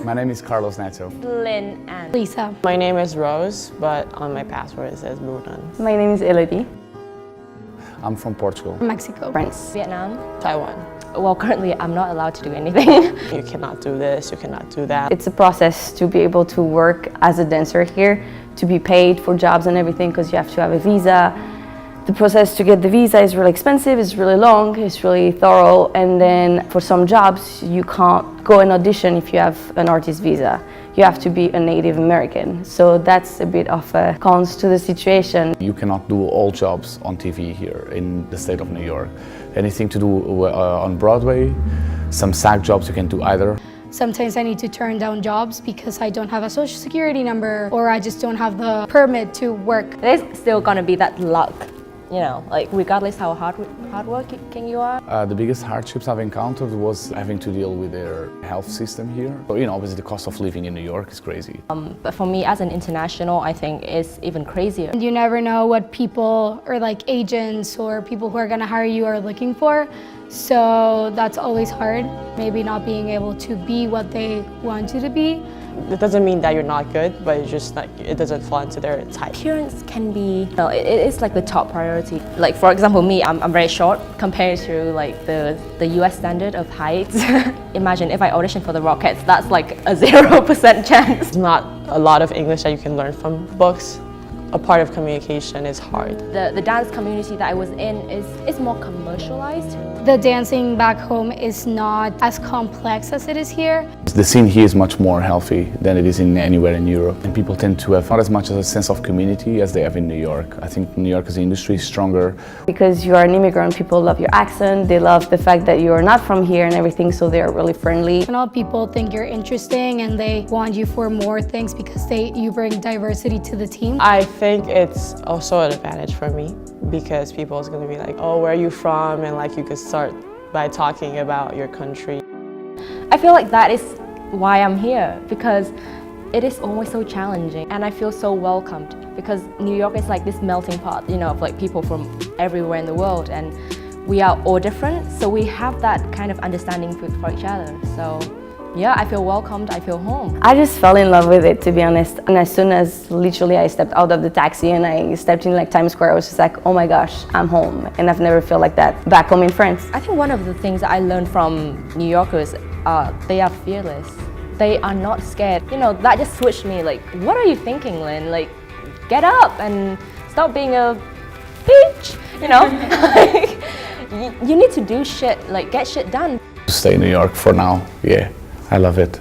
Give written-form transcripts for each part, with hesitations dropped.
My name is Carlos Neto. Lynn and Lisa. My name is Rose, but on my passport it says Brunan. My name is Elodie. I'm from Portugal. Mexico. France. Vietnam. Taiwan. Well, currently I'm not allowed to do anything. You cannot do this, you cannot do that. It's a process to be able to work as a dancer here, to be paid for jobs and everything, because you have to have a visa. The process to get the visa is really expensive, it's really long, it's really thorough, and then for some jobs you can't go and audition if you have an artist visa. You have to be a Native American, so that's a bit of a cons to the situation. You cannot do all jobs on TV here in the state of New York. Anything to do on Broadway, some SAG jobs you can do either. Sometimes I need to turn down jobs because I don't have a social security number or I just don't have the permit to work. There's still gonna be that luck, you know, like regardless how hardworking you are. The biggest hardships I've encountered was having to deal with their health system here. So, obviously the cost of living in New York is crazy. But for me as an international, I think it's even crazier. You never know what people or like agents or people who are gonna hire you are looking for. So that's always hard. Maybe not being able to be what they want you to be. It doesn't mean that you're not good, but it's just like it doesn't fall into their type. Appearance can be, it is like the top priority. Like for example, me, I'm very short compared to like the US standard of height. Imagine if I audition for the Rockettes, that's like a 0% chance. It's not a lot of English that you can learn from books. A part of communication is hard. The dance community that I was in is more commercialized. The dancing back home is not as complex as it is here. The scene here is much more healthy than it is anywhere in Europe. And people tend to have not as much as a sense of community as they have in New York. I think New York as an industry is stronger. Because you are an immigrant, people love your accent, they love the fact that you are not from here and everything, so they are really friendly. And all people think you're interesting and they want you for more things because you bring diversity to the team. I think it's also an advantage for me because people is going to be like, oh, where are you from? And like you could start by talking about your country. I feel like that is why I'm here, because it is always so challenging and I feel so welcomed because New York is like this melting pot, of like people from everywhere in the world, and we are all different, so we have that kind of understanding for each other. So yeah, I feel welcomed, I feel home. I just fell in love with it, to be honest. And as soon as literally I stepped out of the taxi and I stepped in like Times Square, I was just like, oh my gosh, I'm home. And I've never felt like that back home in France. I think one of the things that I learned from New Yorkers, they are fearless. They are not scared. That just switched me. Like, what are you thinking, Lynn? Like, get up and stop being a bitch, Like, you need to do shit, like get shit done. Stay in New York for now, yeah. I love it.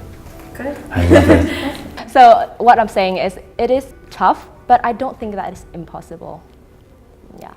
Good. I love it. So what I'm saying is, it is tough, but I don't think that it's impossible. Yeah.